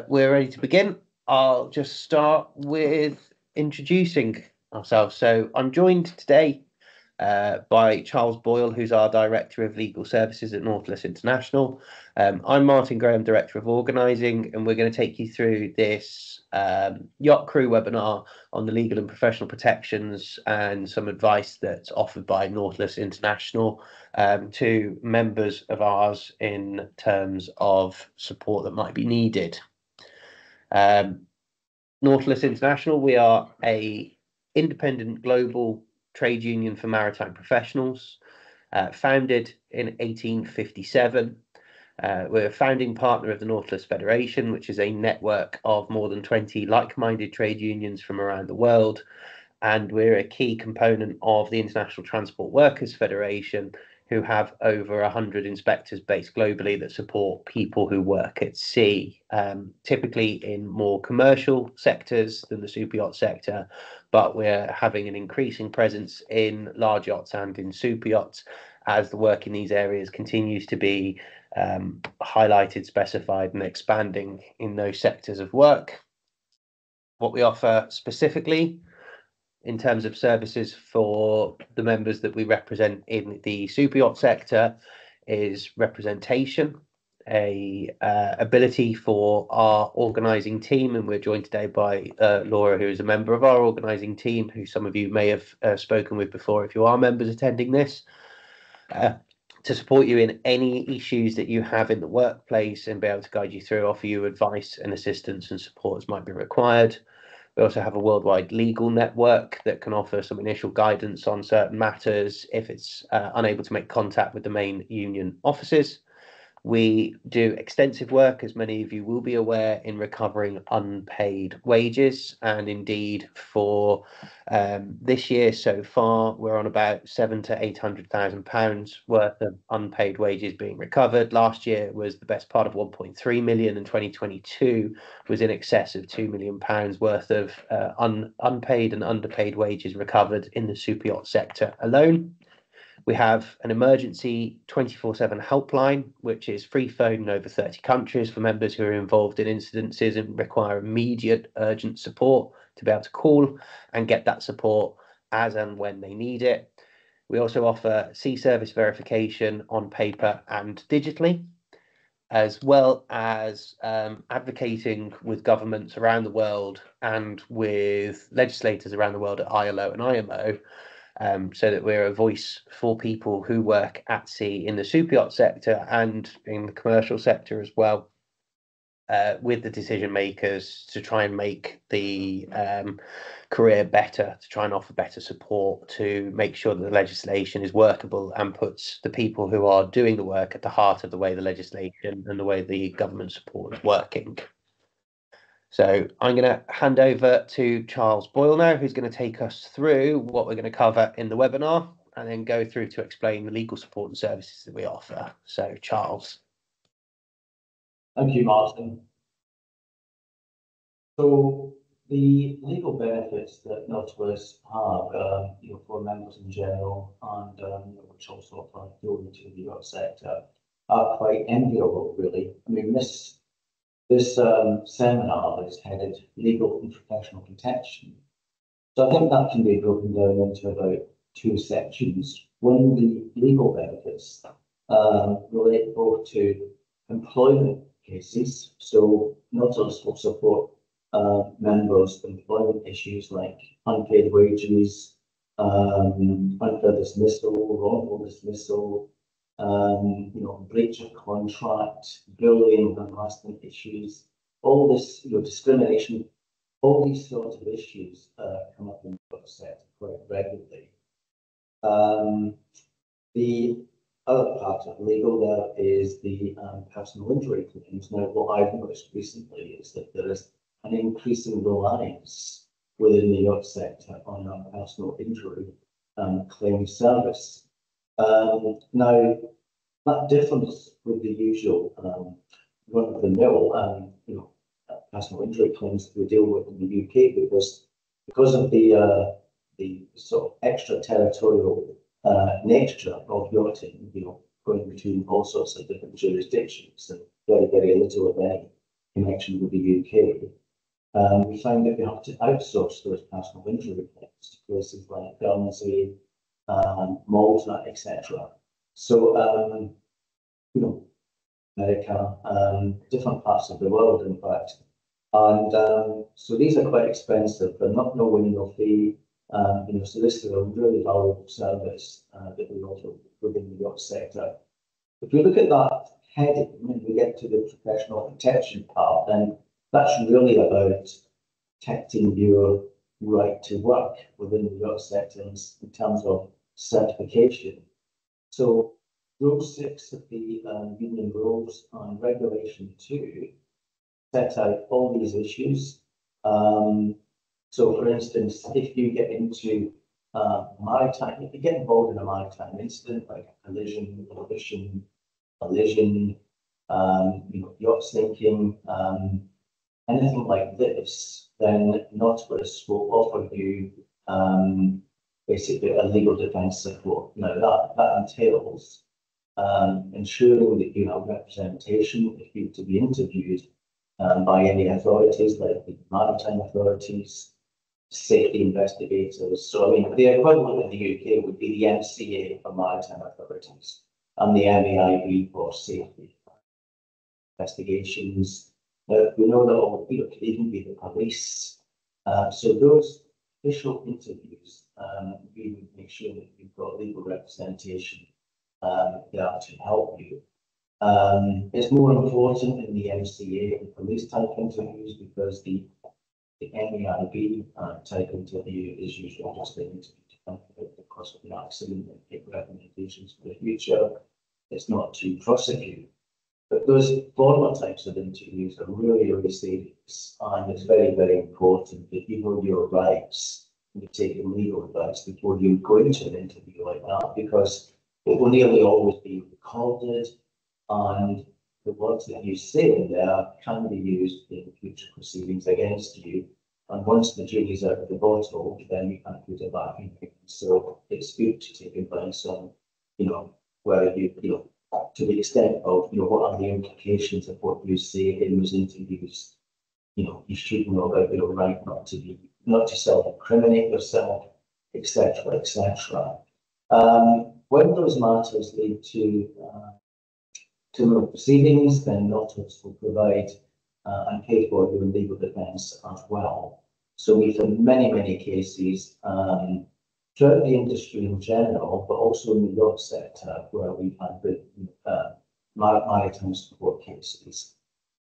We're ready to begin. I'll just start with introducing ourselves. So I'm joined today by Charles Boyle, who's our Director of Legal Services at Nautilus International. I'm Martin Graham, Director of Organising, and we're going to take you through this yacht crew webinar on the legal and professional protections and some advice that's offered by Nautilus International to members of ours in terms of support that might be needed. Nautilus International, we are a independent global trade union for maritime professionals, founded in 1857. We're a founding partner of the Nautilus Federation, which is a network of more than 20 like-minded trade unions from around the world. And we're a key component of the International Transport Workers Federation, who have over 100 inspectors based globally that support people who work at sea, typically in more commercial sectors than the super yacht sector, but we're having an increasing presence in large yachts and in super yachts as the work in these areas continues to be highlighted, specified, and expanding in those sectors of work. What we offer specifically in terms of services for the members that we represent in the super yacht sector is representation, ability for our organising team, and we're joined today by Laura, who is a member of our organising team, who some of you may have spoken with before if you are members attending this, to support you in any issues that you have in the workplace and be able to guide you through, offer you advice and assistance and support as might be required. We also have a worldwide legal network that can offer some initial guidance on certain matters if it's unable to make contact with the main union offices. We do extensive work, as many of you will be aware, in recovering unpaid wages. And indeed, for this year so far, we're on about £700,000 to £800,000 worth of unpaid wages being recovered. Last year was the best part of 1.3 million, and 2022 was in excess of £2 million worth of unpaid and underpaid wages recovered in the super yacht sector alone. We have an emergency 24/7 helpline, which is free phone in over 30 countries for members who are involved in incidences and require immediate urgent support to be able to call and get that support as and when they need it. We also offer sea service verification on paper and digitally, as well as advocating with governments around the world and with legislators around the world at ILO and IMO, so that we're a voice for people who work at sea in the super yacht sector and in the commercial sector as well, with the decision makers to try and make the career better, to try and offer better support, to make sure that the legislation is workable and puts the people who are doing the work at the heart of the way the legislation and the way the government support is working. So I'm going to hand over to Charles Boyle now, who's going to take us through what we're going to cover in the webinar and then go through to explain the legal support and services that we offer. So, Charles. Thank you, Martin. So the legal benefits that Nautilus have, for members in general, and which also apply to the yacht sector, are quite enviable, really. I mean, this seminar is headed Legal and Professional Protection. So I think that can be broken down into about two sections. One, the legal benefits relate both to employment cases. So Nautilus will support members' employment issues like unpaid wages, unfair dismissal, wrongful dismissal, breach of contract, bullying and harassment issues, all this, discrimination, all these sorts of issues come up in the yacht sector quite regularly. The other part of legal there is the personal injury claims. Now, what I've noticed recently is that there is an increasing reliance within the yacht sector on our personal injury claim service. Now, that differs with the usual run-of-the-mill personal injury claims that we deal with in the UK, because of the sort of extraterritorial nature of yachting, going between all sorts of different jurisdictions and very, very little of any connection with the UK, we find that we have to outsource those personal injury claims to places like Guernsey, Malta, etc. So, you know, America, different parts of the world, in fact. And so these are quite expensive. They're not no win, no fee. So this is a really valuable service that we offer within the yacht sector. If you look at that heading, when we get to the professional protection part, then that's really about protecting your right to work within the yacht sector in terms of certification. So Rule 6 of the Union Rules and Regulation 2 set out all these issues. So, for instance, if you get into maritime, if you get involved in a maritime incident like a collision, yacht sinking, anything like this, then Nautilus will offer you basically a legal defence support. Now that entails ensuring that you have representation if you're to be interviewed by any authorities like the maritime authorities, safety investigators. So, I mean, the equivalent in the UK would be the MCA for maritime authorities and the MEIB for safety investigations. We know that all could even be the police. So those official interviews, we would make sure that you've got legal representation there to help you. It's more important in the MCA and police type interviews because the MEIB type interview is usually just an interview to find out the cause of the accident and make recommendations for the future. It's not to prosecute. But those former types of interviews are really, really serious, and it's very, very important that you know your rights and you take legal advice before you go into an interview like that, because it will nearly always be recorded, and the words that you say in there can be used in future proceedings against you. And once the jury's out of the bottle, then you can't put it back in. So it's good to take advice on, where to the extent of, what are the implications of what you say in those interviews. You should know about your right not to self-incriminate yourself, etc., etc. When those matters lead to criminal proceedings, then Nautilus will provide and pay for your legal defence as well. So we've had many, many cases throughout the industry in general, but also in the yacht sector, where we've had the maritime support cases.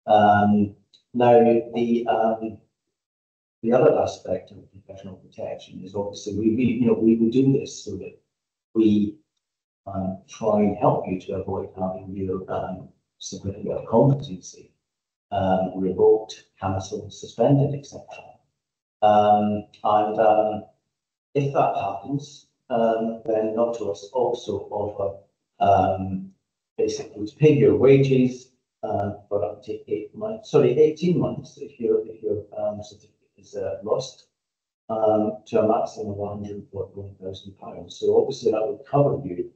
Now, the other aspect of professional protection is obviously we do this so that we try and help you to avoid having your certificate of competency revoked, cancelled, suspended, etc. If that happens, then Nautilus also offer basically to pay your wages for up to 18 months if your certificate is lost, to a maximum of £141,000. So obviously that would cover you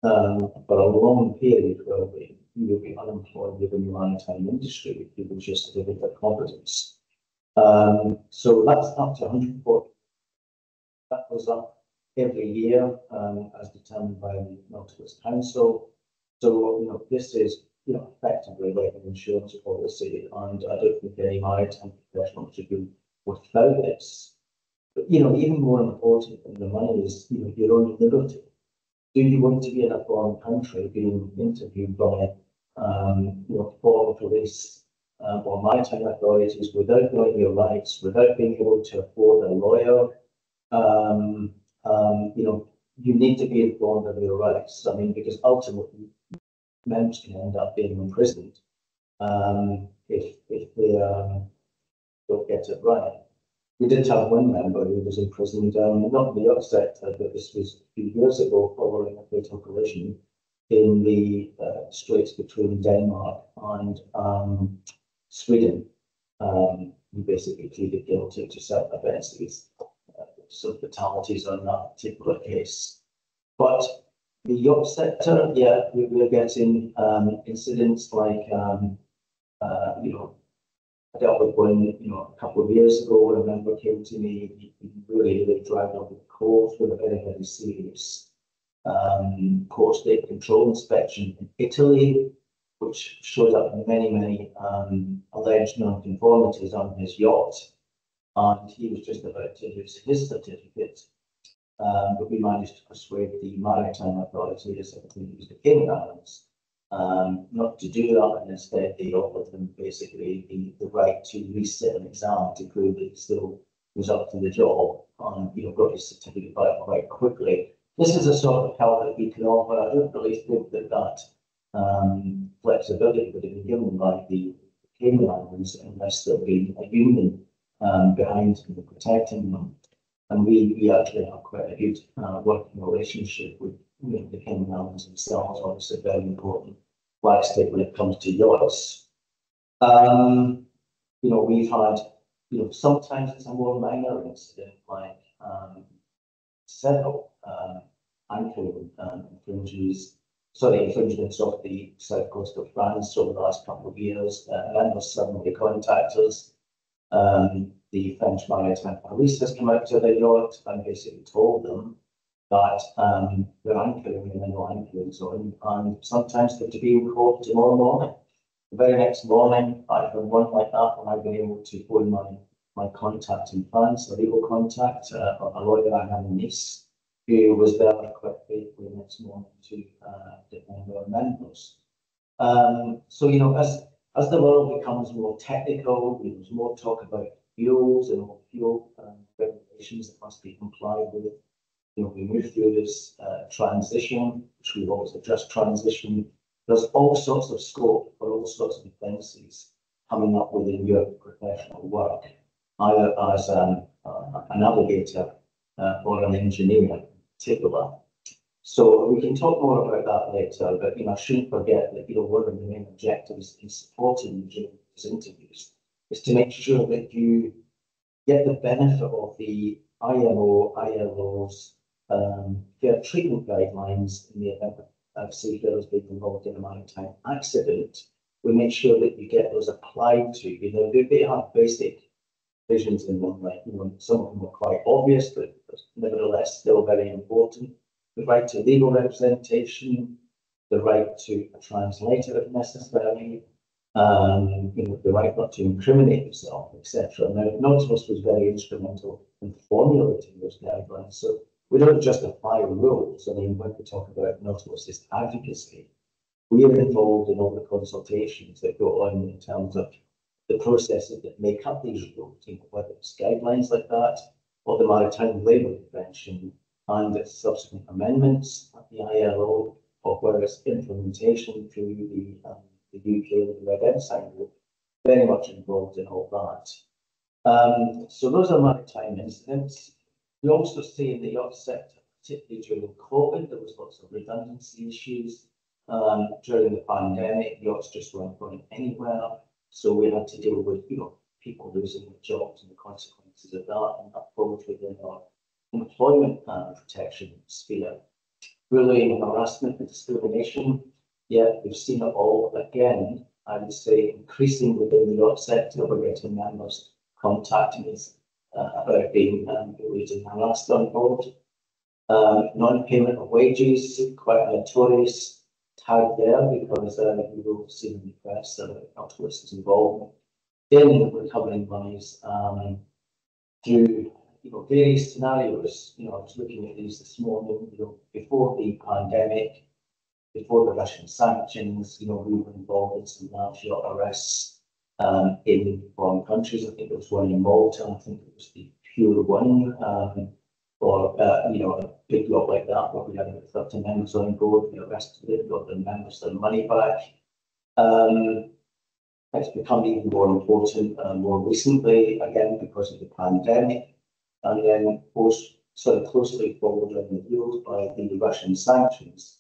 for a long period where you will be unemployed within the maritime industry if you lose your certificate of competence. So that's up to 140. That goes up every year as determined by the Nautilus Council. So this is effectively like an insurance policy, and I don't think any maritime professional should be without this. But even more important than the money is your own liberty. Do you want to be in a foreign country being interviewed by foreign police or maritime authorities without knowing your rights, without being able to afford a lawyer? You need to be informed of your rights. I mean, because ultimately, members can end up being imprisoned if they don't get it right. We did have one member who was imprisoned, not in the yacht sector, but this was a few years ago following a fatal collision in the straits between Denmark and Sweden. He basically pleaded guilty to certain offences, some fatalities on that particular case. But the yacht sector, we're getting incidents like I dealt with one, a couple of years ago when a member came to me, he really dragged on the court with a very serious port state control inspection in Italy, which showed up many alleged non-conformities on his yacht, and he was just about to lose his certificate. But we managed to persuade the maritime authorities, I think it was the Cayman Islands, not to do that, and instead they offered them basically the right to resit an exam to prove that he still was up to the job, and got his certificate back quite quickly. This is a sort of help that we can offer. I don't really think that flexibility would have been given by the Cayman Islands unless there had been a union behind them protecting them. And we actually have quite a good working relationship with the Cayman Islands themselves. Obviously, very important flag state when it comes to yachts. We've had, sometimes it's a more minor incident like several anchoring infringements off the south coast of France over the last couple of years. Members suddenly contact us. The French maritime police has come out to the yacht and basically told them that they're anchoring in a no anchoring zone, and sometimes they're to be in court tomorrow morning. The very next morning, I've had one like that, and I've been able to phone my contact in France, a legal contact, a lawyer I have in Nice, who was there quite faithfully the next morning to defend our members. So, as the world becomes more technical, there's more talk about fuels and fuel regulations that must be complied with. We move through this transition, which we've always addressed transition. There's all sorts of scope for all sorts of defences coming up within your professional work, either as a navigator or an engineer in particular. So we can talk more about that later, but I shouldn't forget that one of the main objectives in supporting you during these interviews is to make sure that you get the benefit of the IMO, ILO's fair treatment guidelines in the event of seafarers being involved in a maritime accident. We make sure that you get those applied to. They have basic provisions in them, like some of them are quite obvious, but nevertheless still very important. The right to legal representation, the right to a translator if necessary, the right not to incriminate yourself, etc. Now, Nautilus was very instrumental in formulating those guidelines. So we don't just apply rules. I mean, when we talk about Nautilus's advocacy, we are involved in all the consultations that go on in terms of the processes that make up these rules, whether it's guidelines like that or the Maritime Labour Convention and its subsequent amendments at the ILO, or whether it's implementation through the UK and the Red Ensign Group, very much involved in all that. So those are maritime incidents. We also see in the yacht sector, particularly during COVID, there was lots of redundancy issues. During the pandemic, yachts just weren't going anywhere. So we had to deal with people losing their jobs and the consequences of that, and that falls within our employment protection sphere. Bullying, harassment, and discrimination. Yeah, we've seen it all. Again, I would say increasing within the yacht sector, we're getting members contacting us about being bullied and harassed on board. Non-payment of wages, quite a notorious tag there, because you will see in the press that Nautilus is involved in recovering monies through various scenarios. I was looking at these this morning. Before the pandemic, before the Russian sanctions, we were involved in some large yacht arrests in foreign countries. I think there was one in Malta. I think it was the Pure One, or a big yacht like that, where we had about 30 members on board. We arrested them, got the members their money back. It's become even more important more recently, again because of the pandemic, and then of course sort of closely followed on the heels by the Russian sanctions.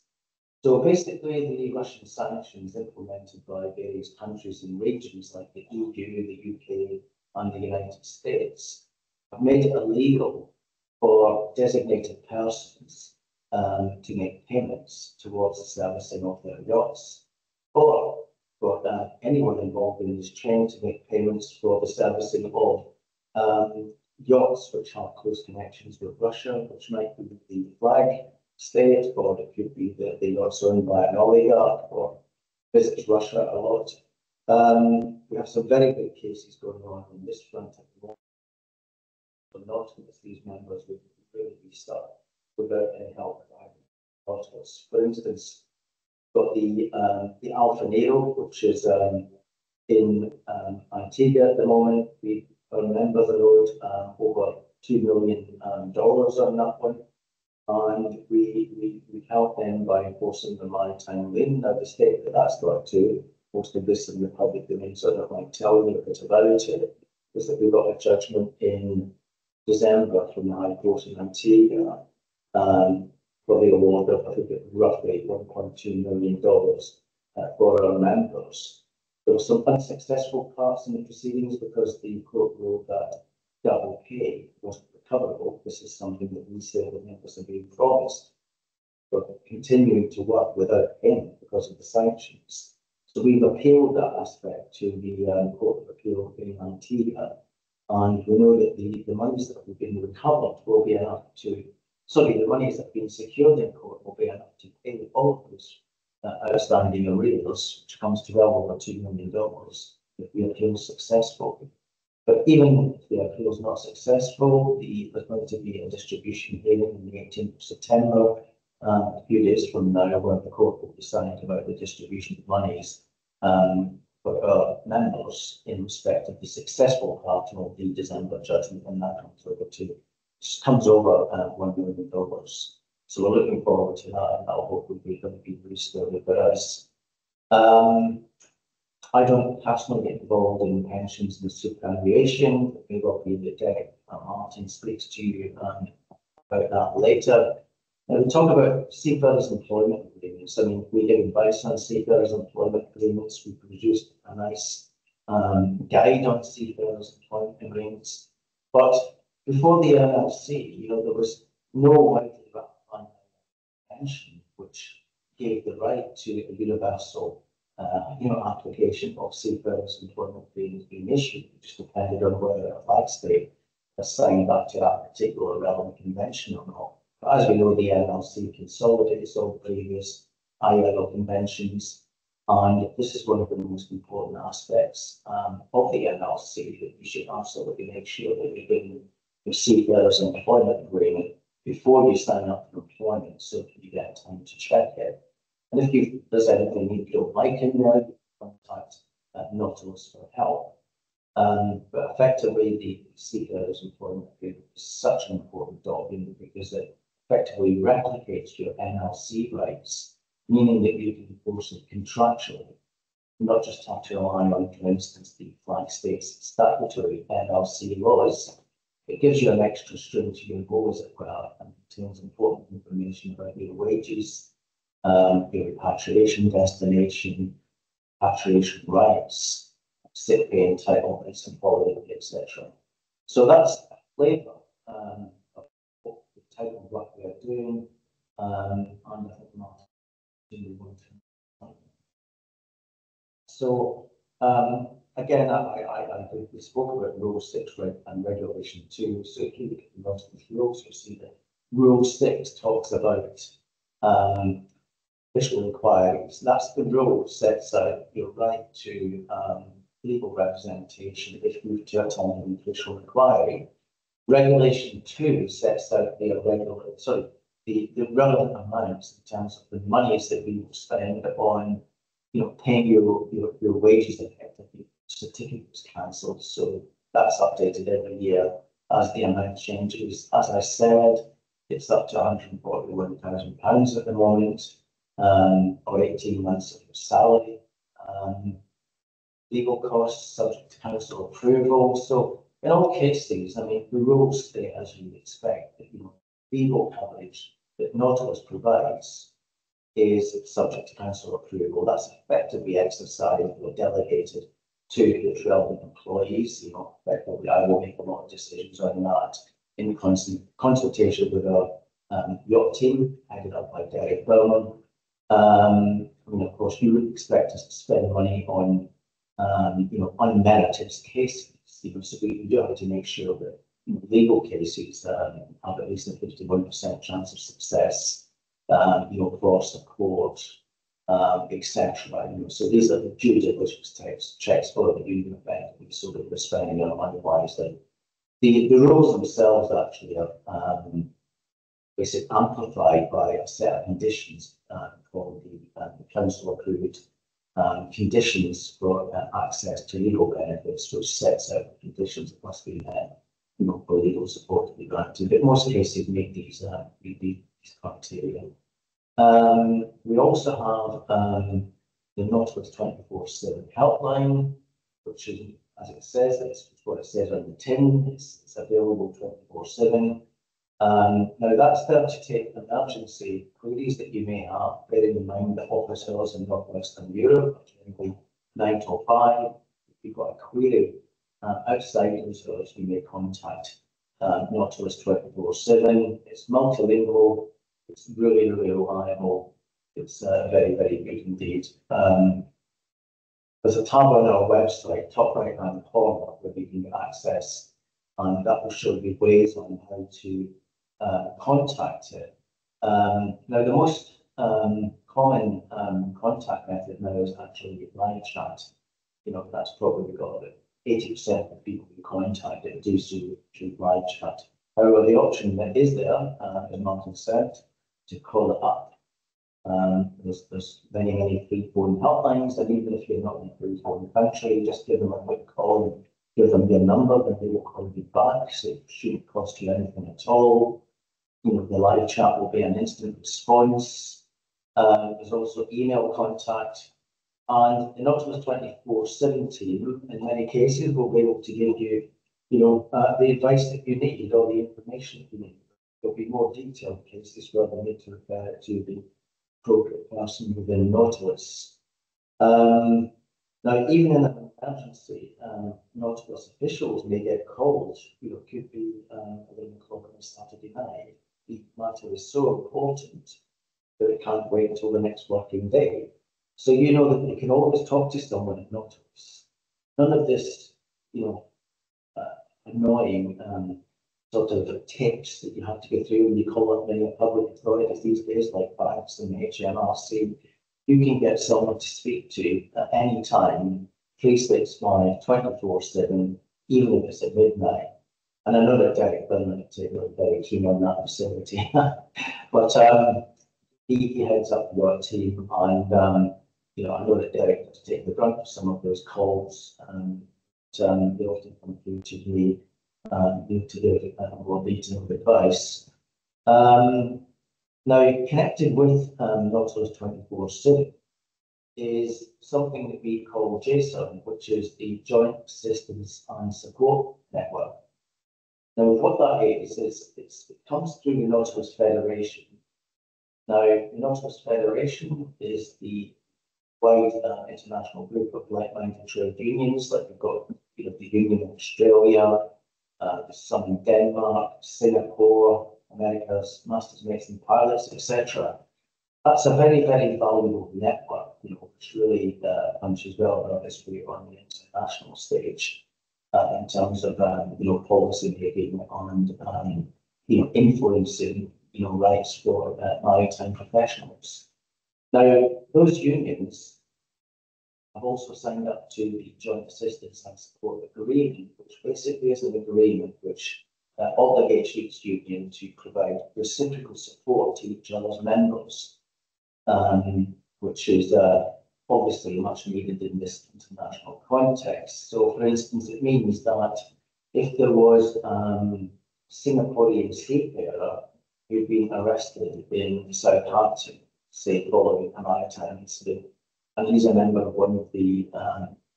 So basically, the Russian sanctions implemented by various countries and regions like the EU, the UK, and the United States have made it illegal for designated persons to make payments towards the servicing of their yachts, or for anyone involved in this chain to make payments for the servicing of yachts which have close connections with Russia, which might be the flag state, or it could be the yachts owned by an oligarch or visits Russia a lot. We have some very big cases going on this front at the moment. But Nautilus, these members would really be stuck without any help by Nautilus. For instance, got the Alpha Nero, which is in Antigua at the moment. We remember the road over $2 million on that one, and we helped them by enforcing the maritime lien. Now the state that's got to, most of this in the public domain, so I don't mind telling you a bit about it, is that we got a judgment in December from the High Court in Antigua for the award of, I think, roughly $1.2 million for our members. There were some unsuccessful parts in the proceedings because the court ruled that double pay wasn't recoverable. This is something that we say the members have been promised, but continuing to work without payment because of the sanctions. So we've appealed that aspect to the Court of Appeal in Antigua, and we know that the monies that have been recovered will be enough to, the monies that have been secured in court will be enough to pay all of those outstanding arrears, which comes to well over $2 million if the appeal is successful. But even if the appeal is not successful, there's going to be a distribution hearing on the 18th of September, a few days from now, where the court will decide about the distribution of monies for our members in respect of the successful part of the December judgment, and that comes over $1 million. So we're looking forward to that, and that'll hopefully be going to be really slowly for us. I don't personally get involved in pensions and superannuation. Maybe I'll be the Derek Martin speaks to you about that later. Now, we talk about seafarers' employment agreements. I mean, we give advice on seafarers' employment agreements. We produced a nice guide on seafarers' employment agreements. But before the NLC, there was no widely ratified pension which gave the right to a universal application of seafarers' employment agreements being issued. It just depended on whether a flag state has signed up to that particular relevant convention or not. But as we know, the NLC consolidates all previous ILO conventions, and this is one of the most important aspects of the NLC, that you should absolutely make sure that you're getting your seafarers' employment agreement before you sign up for employment, so that you get time to check it. And if there's anything you don't like in there, contact Nautilus for help. But effectively, the seafarers' employment agreement is such an important document because it effectively replicates your NLC rights, meaning that you can enforce it contractually, not just have to rely on, for instance, the flag state's statutory NLC laws. It gives you an extra string to your bow, as it were, and contains important information about your wages, your repatriation destination, repatriation rights, sick pay entitlements, and holiday, etc. So that's a flavour of the type of work we are doing, and I think not really want to. So again, I think we spoke about Rule 6 and Regulation 2. So if you look at the most of the rules, you see that Rule 6 talks about official inquiries. That's the rule that sets out your right to legal representation if you to attend an official inquiry. Regulation 2 sets out the relevant amounts in terms of the monies that we will spend on, paying your wages effectively. Certificate was cancelled, so that's updated every year as the amount changes. As I said, it's up to £141,000 at the moment, or 18 months of your salary. Legal costs subject to council approval. So in all cases, I mean, the rules state, as you would expect, that legal coverage that Nautilus provides is subject to council approval. That's effectively exercised or delegated to the relevant employees. Effectively, I will make a lot of decisions on that in constant consultation with our yacht team, headed up by Derek Bowman. I mean, of course, you would expect us to spend money on, unmerited cases. So we do have to make sure that legal cases have at least a 51% chance of success, across the court, etc. So these are the due diligence checks for the union effectively, so that we're spending our money wisely. The rules themselves actually are basically amplified by a set of conditions called the council approved conditions for access to legal benefits, which sets out the conditions that must be met, for legal support to be granted. But most cases meet these criteria. We also have the Nautilus 24/7 helpline, which is, as it says, it's what it says on the tin. It's available 24/7. Now that's there to take emergency queries that you may have, bearing in mind that office hours in Northwestern Europe are generally 9 till 5. If you've got a query outside those hours, you may contact Nautilus 24/7. It's multilingual. It's really, really reliable. It's very, very good indeed. There's a tab on our website, top right-hand corner, where you can access, and that will show you ways on how to contact it. Now, the most common contact method now is actually live chat. That's probably got 80% of people who contact it do so through live chat. However, the option that is there, as Martin said, to call it up. There's many free phone helplines, and even if you're not in a free phone country, just give them a quick call and give them your number, and they will call you back. So it shouldn't cost you anything at all. The live chat will be an instant response. There's also email contact, and the Nautilus 24/7 team, in many cases, will be able to give you, the advice that you need or the information that you need. There'll be more detailed cases where they need to refer it to the appropriate person within Nautilus. Now, even in an emergency, Nautilus officials may get called. It could be 11 o'clock on a Saturday night. The matter is so important that it can't wait until the next working day. So you know that you can always talk to someone at Nautilus. None of this, annoying sort of tips that you have to go through when you call up many public authorities these days, like banks and HMRC. You can get someone to speak to at any time, 365, 24/7, even if it's at midnight. And I know that Derek Burnley is very keen on that facility. But he heads up your team, and I know that Derek has to take the brunt of some of those calls, and they often come through to me to give more detailed advice. Now, connected with Nautilus 24/7 is something that we call JSON, which is the Joint Assistance and Support Network. Now, what that is it comes through the Nautilus Federation. Now, the Nautilus Federation is the wide international group of like-minded trade unions, like we've got the Union of Australia, there's some in Denmark, Singapore, America's Masters Mates and Pilots, etc. That's a very, very valuable network, which really punches well in our history on the international stage in terms of policy making and influencing rights for maritime professionals. Now, those unions have also signed up to the Joint Assistance and Support Agreement, which basically is an agreement which obligates each union to provide reciprocal support to each other's members, which is obviously much needed in this international context. So, for instance, it means that if there was a Singaporean seafarer who'd been arrested in Southampton, say, following a maritime incident, and he's a member of one of the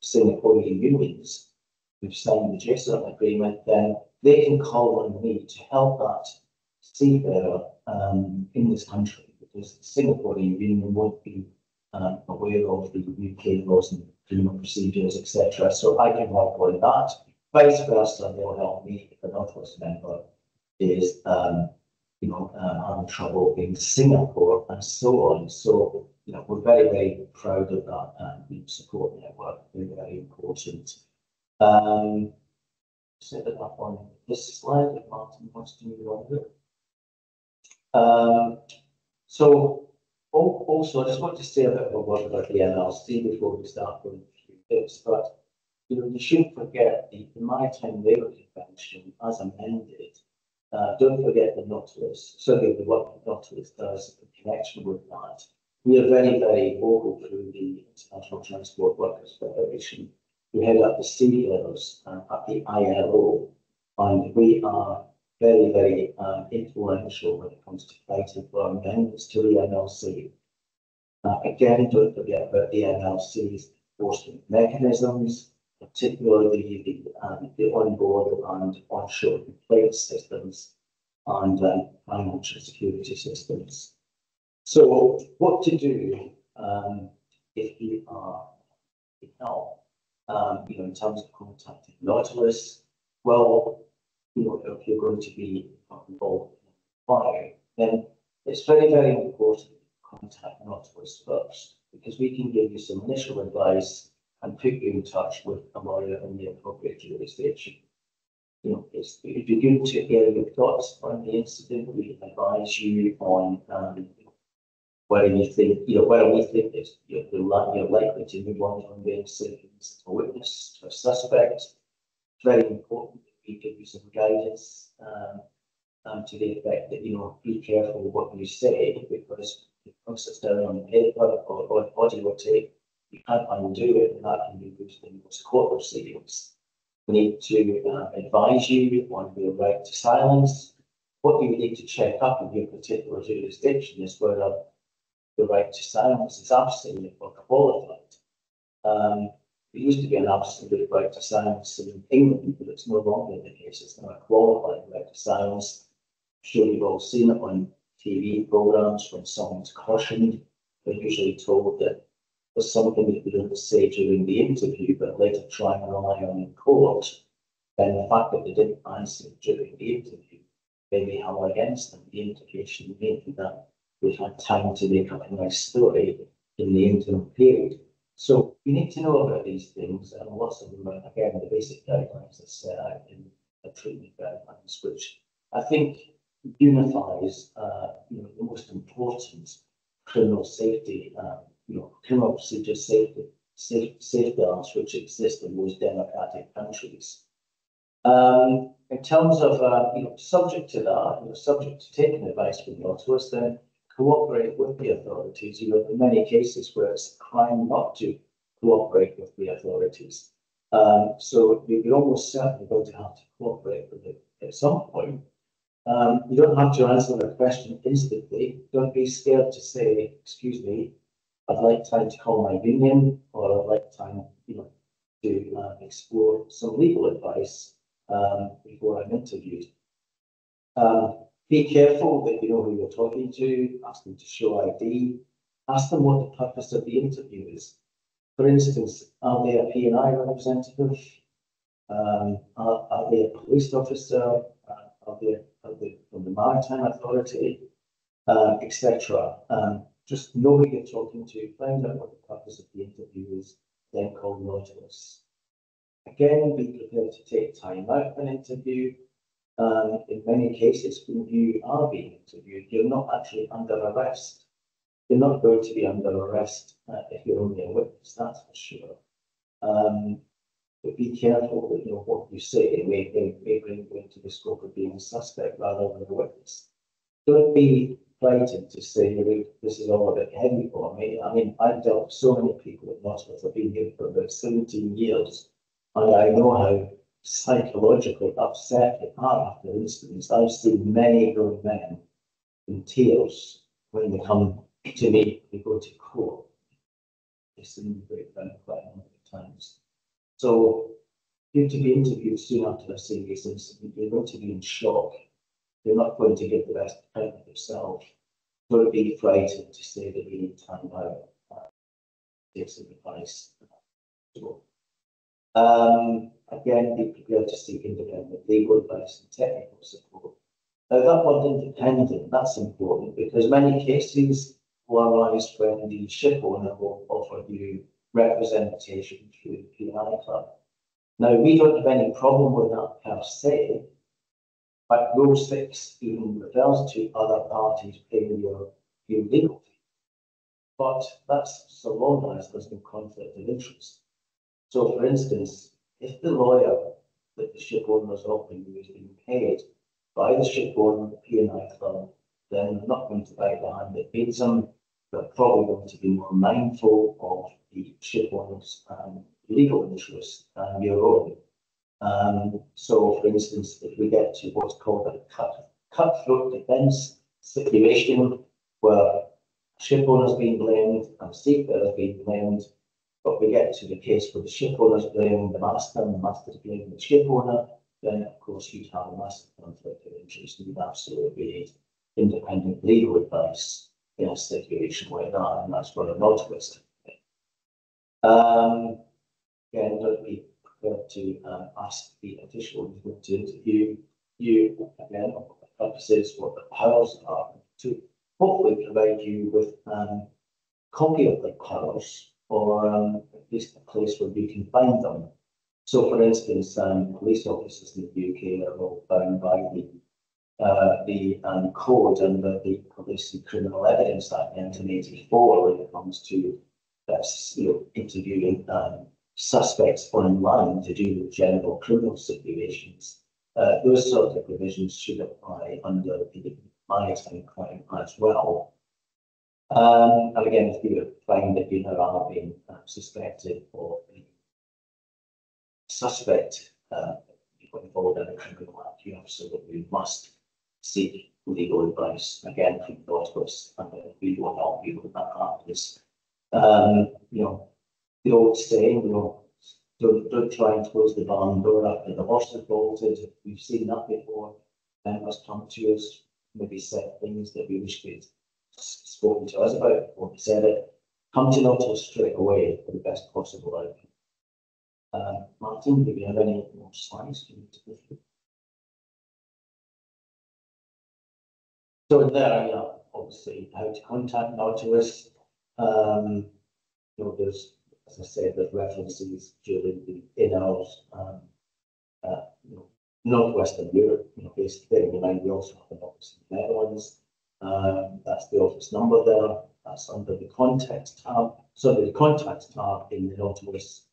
Singaporean unions who've signed the JSON agreement, then they can call on me to help that seafarer in this country, because the Singaporean union won't be aware of the UK laws and criminal procedures, etc. So I can help on that. Vice versa, they'll help me if a Nautilus member is having trouble in Singapore and so on. So we're very, very proud of that support network, very, very important. Set it up on this slide if Martin wants to move on with it. So also, I just want to say a bit of a word about the NLC before we start going through this, but you shouldn't forget the Maritime Labour Convention as amended. Don't forget the Nautilus, certainly the work that Nautilus does in connection with that. We are very, very vocal through the International Transport Workers Federation. We head up the seafarers at the ILO, and we are very, very influential when it comes to fighting for amendments to the NLC. Again, don't forget about the NLC's enforcement mechanisms, particularly the onboard and onshore complaint systems and financial security systems. So, what to do if you are help, in terms of contacting Nautilus? Well, if you're going to be involved in fire, then it's very, very important to contact Nautilus first, because we can give you some initial advice and put you in touch with a lawyer in the appropriate jurisdiction. It'd be good to hear your thoughts on the incident. We advise you on whether you think, whether we think that you're likely to move on from being sentenced a witness to a suspect. It's very important that we give you some guidance to the effect that, be careful what you say, because if it comes down on paper or audio tape, you can't undo it, and that can be used in most court proceedings. We need to advise you on your right to silence. What you need to check up in your particular jurisdiction is whether the right to silence is absolute or qualified. It used to be an absolute right to silence in England, but it's no longer the case. It's now a qualified right to silence. I'm sure you've all seen it on TV programs when someone's cautioned. They're usually told that there's something that they don't say during the interview, but later try and rely on in court. Then the fact that they didn't answer during the interview may be held against them. The implication being that we've had time to make up a nice story in the interim period. So you need to know about these things, and lots of them are, again, the basic guidelines that set out in the treatment guidelines, which I think unifies the most important criminal safety, criminal procedure safeguards which exist in most democratic countries. In terms of subject to that, subject to taking advice from Nautilus, then cooperate with the authorities. In many cases where it's a crime not to cooperate with the authorities. So you're almost certainly going to have to cooperate with it at some point. You don't have to answer the question instantly. Don't be scared to say, excuse me, I'd like time to call my union, or I'd like time, to explore some legal advice before I'm interviewed. Be careful that you know who you're talking to. Ask them to show ID. Ask them what the purpose of the interview is. For instance, are they a P&I representative? Are they a police officer? Are they from the Maritime Authority, etc. Just know who you're talking to, find out what the purpose of the interview is, then call Nautilus. Again, be prepared to take time out for an interview. In many cases, when you are being interviewed, you're not actually under arrest. You're not going to be under arrest if you're only a witness, that's for sure. But be careful that what you say may bring you into the scope of being a suspect rather than a witness. Don't be frightened to say, this is all a bit heavy for me. I mean, I've dealt with so many people at Nautilus. I've been here for about 17 years, and I know how psychologically upset they are after incidents. I've seen many grown men in tears when they come to me, they go to court. They seem to break down quite a number of times. So, you're to be interviewed soon after a serious incident. You're going to be in shock. You're not going to give the best account of yourself. Don't be frightened to say that you need time out. Take some advice. So, again, be prepared to seek independent legal advice and technical support. Now, that word independent, that's important because many cases will arise when the ship owner will offer you representation through the P&I Club. Now, we don't have any problem with that per se, but Rule 6 even refers to other parties paying your legal fee. But that's so long as there's no conflict of interest. So, for instance, if the lawyer that the ship owner is offering you is being paid by the ship owner, the P&I Club, then they're not going to bite the hand that feeds them. They're probably going to be more mindful of the ship owner's legal interests than your own. So, for instance, if we get to what's called a cutthroat defence situation, where ship owner's being blamed and seafarers being blamed, but we get to the case where the ship owner's blaming the master and the master's blaming the ship owner, then of course you'd have a massive conflict of interest and you'd absolutely need independent legal advice in a situation like that, and that's where a Nautilus. Again, don't be prepared to ask the official to interview you again for purposes what the powers are, to hopefully provide you with a copy of the powers, or at least a place where you can find them. So, for instance, police officers in the UK are all bound by the code under the Police and Criminal Evidence Act 1984 when it comes to interviewing suspects online to do with general criminal situations. Those sorts of provisions should apply under the maritime crime as well. And again, if you find that you are being suspected or a suspect involved in a criminal act, you absolutely must seek legal advice, again, from Nautilus, and we will help you with that practice. The old saying, don't try and close the barn door after the horse is bolted. We've seen that before. Members come to us, maybe said things that we wish they'd spoken to us about before we said it. Come to Nautilus straight away for the best possible outcome. Martin, do you have any more slides you need to go through? So in there, obviously, how to contact Nautilus. There's, as I said, there's references during the in-hours, Northwestern Europe, basically, bearing in mind we also have an office in the Netherlands. That's the office number there. That's under the context tab. So the contacts tab in the Nautilus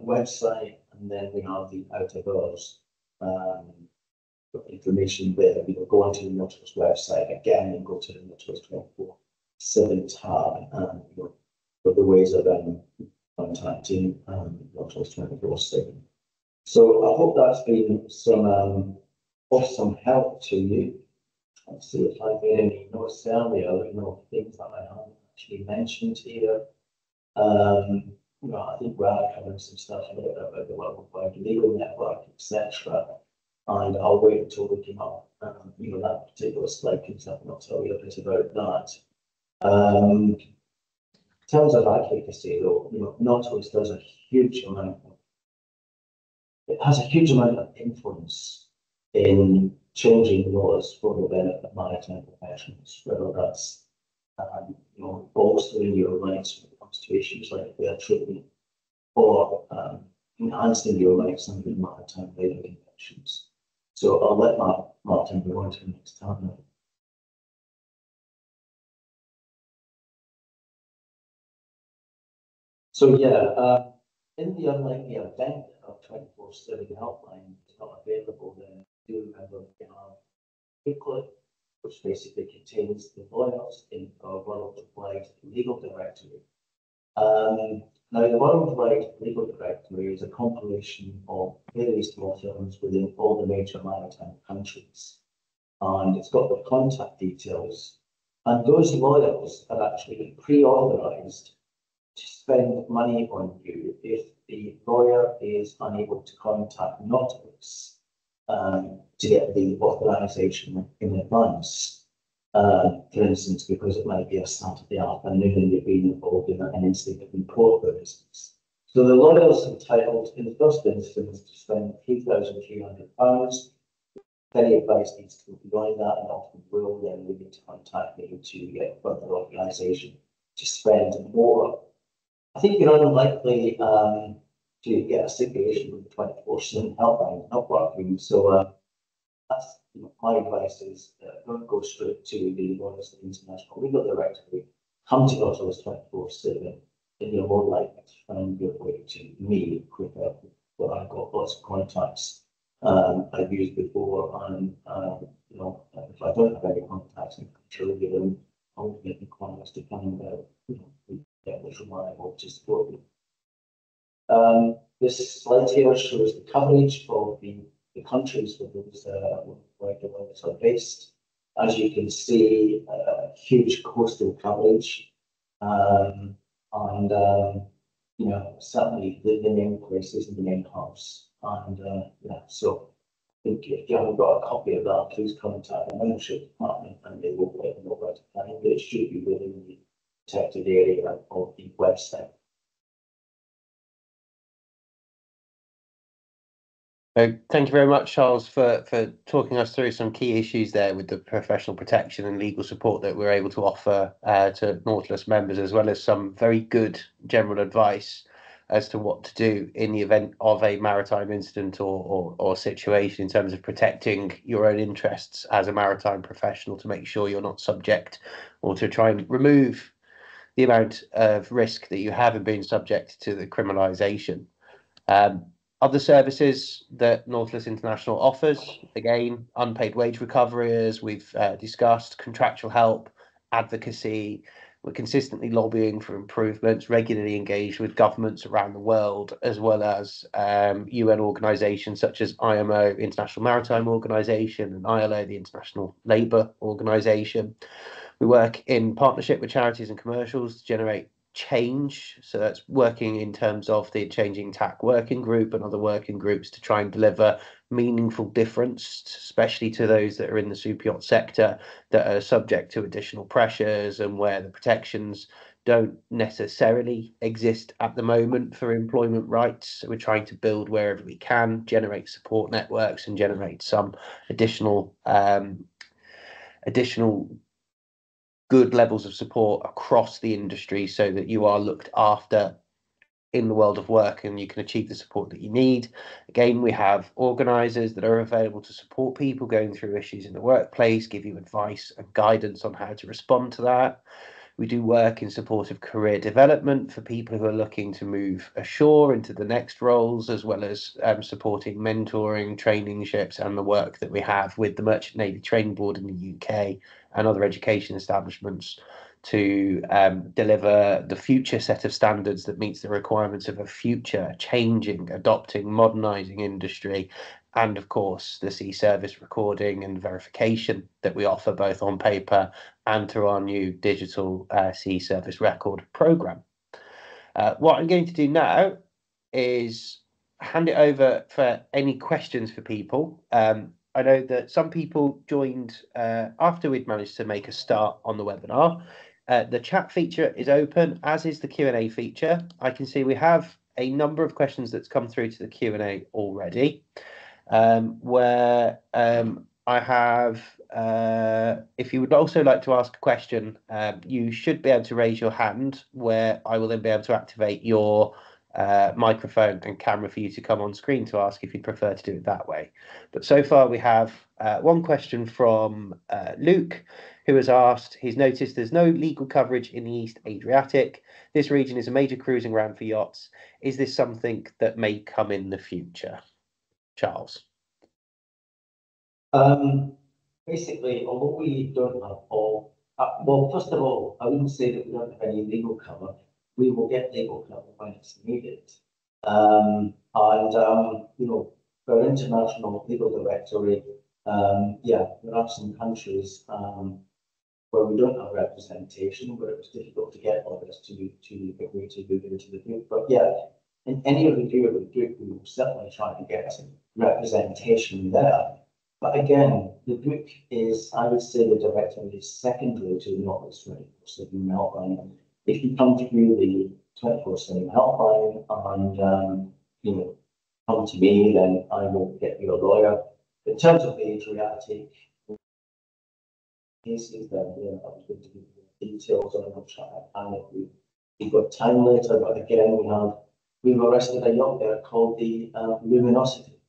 website, and then we have the out of hours information there. Go onto the Nautilus website again and go to the Nautilus 24/7 tab, and for the ways of contacting Nautilus 24/7. So I hope that's been of some help to you. Let's see if I've made any notes earlier, things that I haven't actually mentioned here. I think we are covering some stuff about the worldwide legal network, etc. And I'll wait until we come up, that particular slide comes up, and I'll tell you a bit about that. In terms of advocacy, though, Nautilus does a huge amount it has a huge amount of influence in changing laws for the benefit of maritime professionals, whether that's bolstering your rights when it comes to issues like fair treatment, or enhancing your rights under maritime labour conventions. So I'll let Martin go on to the next tab now. So in the unlikely event of 24/7 helpline is not available, then do remember we have a booklet which basically contains the lawyers in our worldwide legal directory. Now, the worldwide legal directory is a compilation of various law firms within all the major maritime countries, and it's got the contact details. And those lawyers are actually pre-authorized to spend money on you if the lawyer is unable to contact Nautilus to get the authorization in advance. For instance, because it might be a Saturday afternoon and you've been involved in an incident in port, for instance. So the lawyer is entitled, in the first instance, to spend £3,300, any advice needs to go beyond that, and often will, then we need to contact me to get further organisation to spend more. I think you're unlikely to get a situation with the 24/7 helpline not working. So that's my advice is don't go straight to the Nautilus International Legal Directory. Come to Nautilus 24/7, and you're more likely to find your way to me quicker. Well, I've got lots of contacts I've used before, and if I don't have any contacts, I'm sure them I'll make inquiries to find out get what's reliable to support you. This slide here shows the coverage of the countries where those regulators are based. As you can see, huge coastal coverage, and certainly the main places and the main hubs. And so I think if you haven't got a copy of that, please contact the membership department and they will let you know where to find it. It should be within the protected area of the website. Thank you very much, Charles, for talking us through some key issues there with the professional protection and legal support that we're able to offer to Nautilus members, as well as some very good general advice as to what to do in the event of a maritime incident or situation in terms of protecting your own interests as a maritime professional to make sure you're not subject, or to try and remove the amount of risk that you have in being subject to the criminalisation. Other services that Nautilus International offers, again, unpaid wage recovery, as we've discussed, contractual help, advocacy. We're consistently lobbying for improvements, regularly engaged with governments around the world, as well as UN organisations such as IMO, International Maritime Organization, and ILO, the International Labour Organization. We work in partnership with charities and commercials to generate change. So that's working in terms of the Changing Tack Working Group and other working groups to try and deliver meaningful difference, especially to those that are in the super yacht sector that are subject to additional pressures and where the protections don't necessarily exist at the moment for employment rights. So we're trying to build wherever we can, generate support networks and generate some additional good levels of support across the industry so that you are looked after in the world of work and you can achieve the support that you need. Again, we have organisers that are available to support people going through issues in the workplace, give you advice and guidance on how to respond to that. We do work in support of career development for people who are looking to move ashore into the next roles, as well as supporting mentoring, traineeships, and the work that we have with the Merchant Navy Training Board in the UK and other education establishments to deliver the future set of standards that meets the requirements of a future changing, adopting, modernising industry. And of course, the sea service recording and verification that we offer both on paper and through our new digital sea service record programme. What I'm going to do now is hand it over for any questions for people. I know that some people joined after we'd managed to make a start on the webinar. The chat feature is open, as is the Q&A feature. I can see we have a number of questions that's come through to the Q&A already. Where I have, if you would also like to ask a question, you should be able to raise your hand, where I will then be able to activate your microphone and camera for you to come on screen to ask if you'd prefer to do it that way. But so far we have one question from Luke, who has asked, he's noticed there's no legal coverage in the East Adriatic. This region is a major cruising ground for yachts. Is this something that may come in the future? Charles. Basically, although we don't have all, well, first of all, I wouldn't say that we don't have any legal cover. We will get legal cover when it's needed. For international legal directory, there are some countries where we don't have representation, where it was difficult to get others to agree to move into the group. But yeah, in any review of the group, we will certainly try to get representation there. But again, the book is, I would say, the directory is secondary to the Nautilus 24/7 helpline. If you come through the 24/7 helpline and come to me, then I will get you a lawyer. In terms of the Adriatic cases, then I was going to give you details on which we've got time later, but again, we've arrested a yacht there called the Luminosity.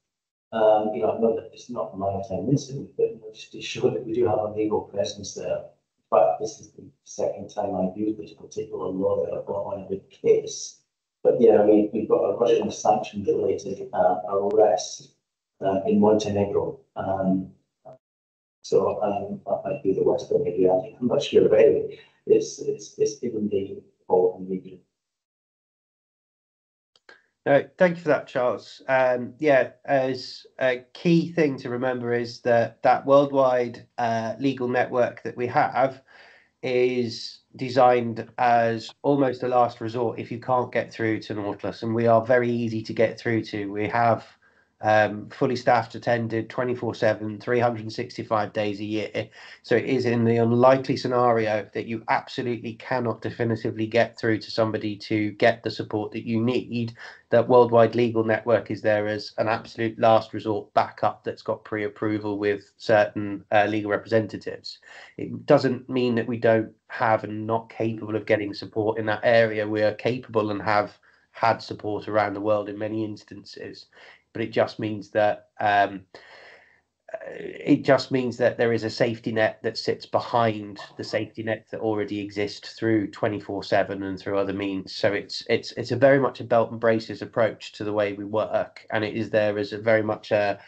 I know that it's not a maritime incident, but just to show that we do have a legal presence there. In fact, this is the second time I've used this particular law that I've got on a big case. But yeah, we've got a Russian sanction-related arrest in Montenegro. So that might be the Western Adriatic. I'm not sure, but anyway, it's in the Balkan region. No, thank you for that, Charles. Yeah, as a key thing to remember is that worldwide legal network that we have is designed as almost a last resort if you can't get through to Nautilus, and we are very easy to get through to. We have fully staffed, attended 24/7, 365 days a year. So it is in the unlikely scenario that you absolutely cannot definitively get through to somebody to get the support that you need, that Worldwide Legal Network is there as an absolute last resort backup that's got pre-approval with certain legal representatives. It doesn't mean that we don't have and not capable of getting support in that area. We are capable and have had support around the world in many instances, but it just means that there is a safety net that sits behind the safety net that already exists through 24/7 and through other means. So it's a very much a belt and braces approach to the way we work, and it is there as a very much a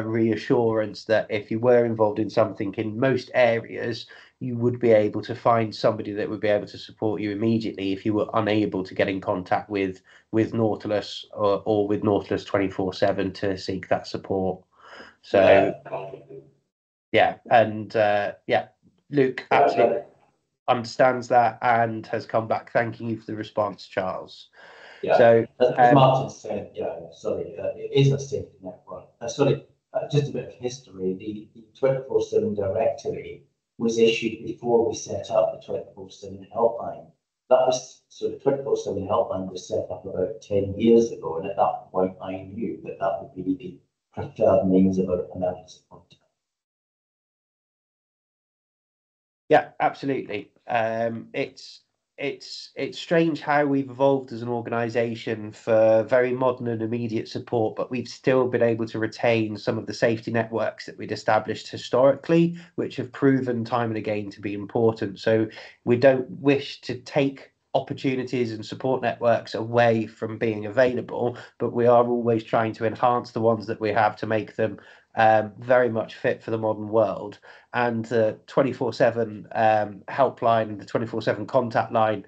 reassurance that if you were involved in something in most areas, you would be able to find somebody that would be able to support you immediately if you were unable to get in contact with Nautilus or with Nautilus 24/7 to seek that support. So yeah, and Luke absolutely understands that and has come back thanking you for the response, Charles. Yeah. So as Martin said, it is a safety network. Just a bit of history. The 24/7 directory was issued before we set up the 24/7 helpline. The 24/7 helpline was set up about 10 years ago, and at that point I knew that would be the preferred means of emergency contact. Yeah, absolutely. It's strange how we've evolved as an organisation for very modern and immediate support, but we've still been able to retain some of the safety networks that we'd established historically, which have proven time and again to be important. So we don't wish to take opportunities and support networks away from being available, but we are always trying to enhance the ones that we have to make them very much fit for the modern world. And the 24/7 helpline, the 24/7 contact line,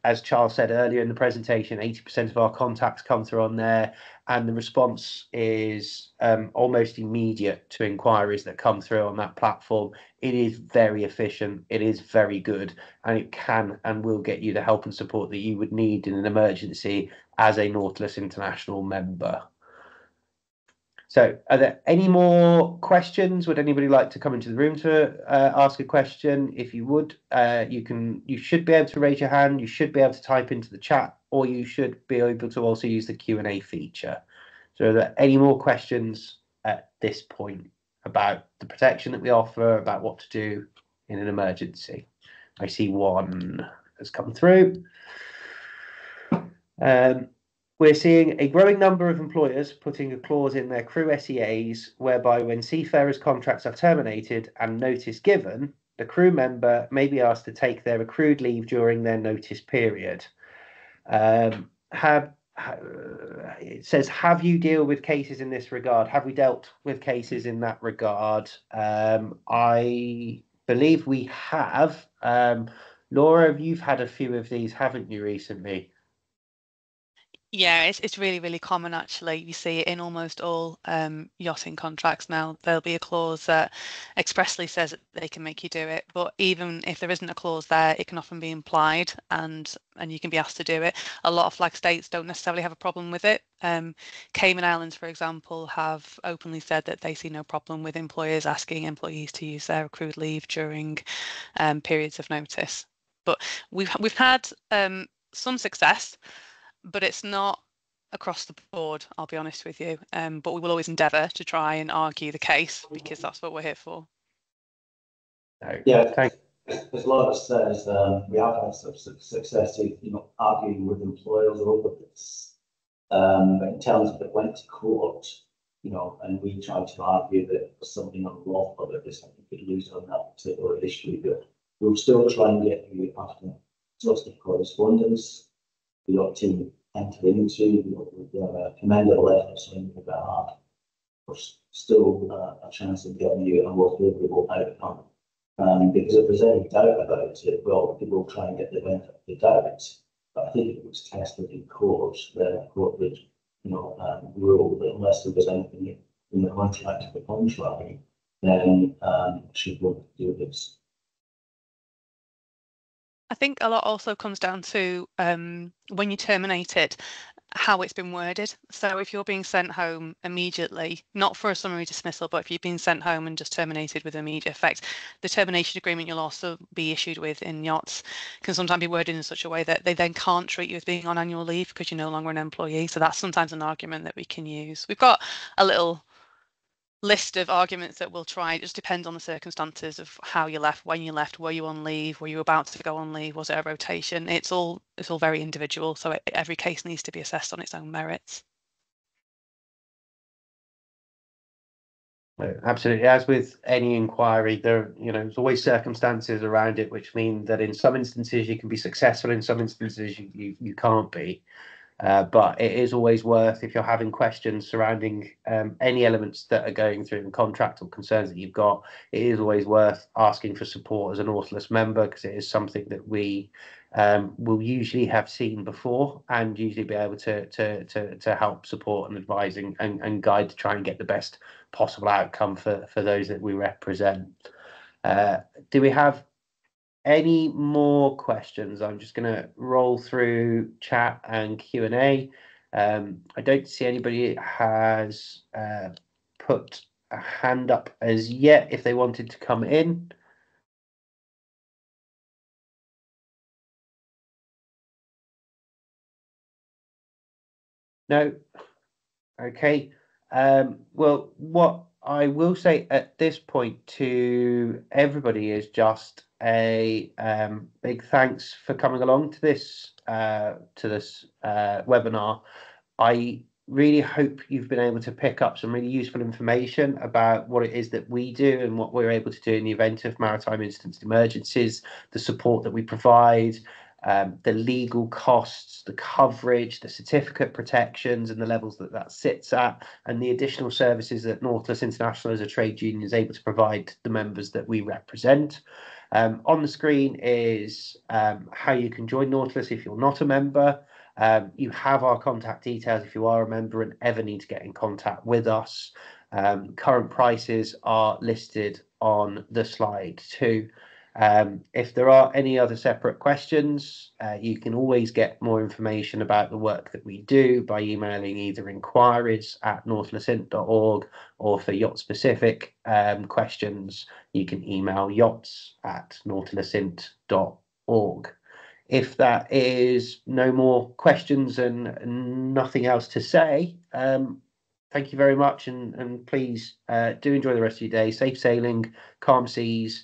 as Charles said earlier in the presentation, 80% of our contacts come through on there, and the response is almost immediate to inquiries that come through on that platform. It is very efficient, it is very good, and it can and will get you the help and support that you would need in an emergency as a Nautilus International member. So are there any more questions? Would anybody like to come into the room to ask a question? If you would, you should be able to raise your hand, you should be able to type into the chat, or you should be able to also use the Q&A feature. So are there any more questions at this point about the protection that we offer, about what to do in an emergency? I see one has come through. We're seeing a growing number of employers putting a clause in their crew SEAs whereby when seafarers' contracts are terminated and notice given, the crew member may be asked to take their accrued leave during their notice period. It says, have you dealt with cases in this regard? Have we dealt with cases in that regard? I believe we have. Laura, you've had a few of these, haven't you, recently? Yeah, it's really, really common actually. You see it in almost all yachting contracts now. There'll be a clause that expressly says that they can make you do it, but even if there isn't a clause there, it can often be implied and you can be asked to do it. A lot of flag states don't necessarily have a problem with it. Cayman Islands, for example, have openly said that they see no problem with employers asking employees to use their accrued leave during periods of notice. But we've had some success, but it's not across the board, I'll be honest with you. But we will always endeavour to try and argue the case, because that's what we're here for. No, Yeah, thank as Laura says, we have had some success in, arguing with employers over this. But in terms of it went to court, and we tried to argue that it was something unlawful, that this, I think we could lose on that particular issue, but we'll still try and get you after source of correspondence. The yacht team entered into with commendable efforts on your behalf. There's still a chance of getting you a more favourable outcome. Because if there's any doubt about it, well, people will try and get the benefit of the doubt. But I think if it was tested in court, the court would, rule that unless there was anything in the contract of the contrary, then she won't do this. I think a lot also comes down to when you terminate it, how it's been worded. So if you're being sent home immediately, not for a summary dismissal, but if you've been sent home and just terminated with immediate effect, the termination agreement you'll also be issued with in yachts can sometimes be worded in such a way that they then can't treat you as being on annual leave because you're no longer an employee. So that's sometimes an argument that we can use. We've got a little list of arguments that we'll try. It just depends on the circumstances of how you left, when you left, were you on leave, were you about to go on leave, was it a rotation? It's all very individual, so every case needs to be assessed on its own merits. Absolutely. As with any inquiry, there's always circumstances around it, which mean that in some instances you can be successful, in some instances you can't be. But it is always worth, if you're having questions surrounding any elements that are going through the contract or concerns that you've got, it is always worth asking for support as a Nautilus member, because it is something that we will usually have seen before and usually be able to help support and advise and guide to try and get the best possible outcome for those that we represent. Do we have any more questions? I'm just going to roll through chat and Q&A. I don't see anybody has put a hand up as yet if they wanted to come in. No. Okay. Well, what I will say at this point to everybody is just a big thanks for coming along to this webinar. I really hope you've been able to pick up some really useful information about what it is that we do and what we're able to do in the event of maritime incidents and emergencies, the support that we provide, the legal costs, the coverage, the certificate protections and the levels that sits at, and the additional services that Nautilus International as a trade union is able to provide the members that we represent. On the screen is how you can join Nautilus if you're not a member. You have our contact details if you are a member and ever need to get in contact with us. Current prices are listed on the slide too. If there are any other separate questions, you can always get more information about the work that we do by emailing either inquiries@nautilusint.org, or for yacht specific questions, you can email yachts@nautilusint.org. If that is no more questions and nothing else to say, thank you very much, and please do enjoy the rest of your day. Safe sailing, calm seas.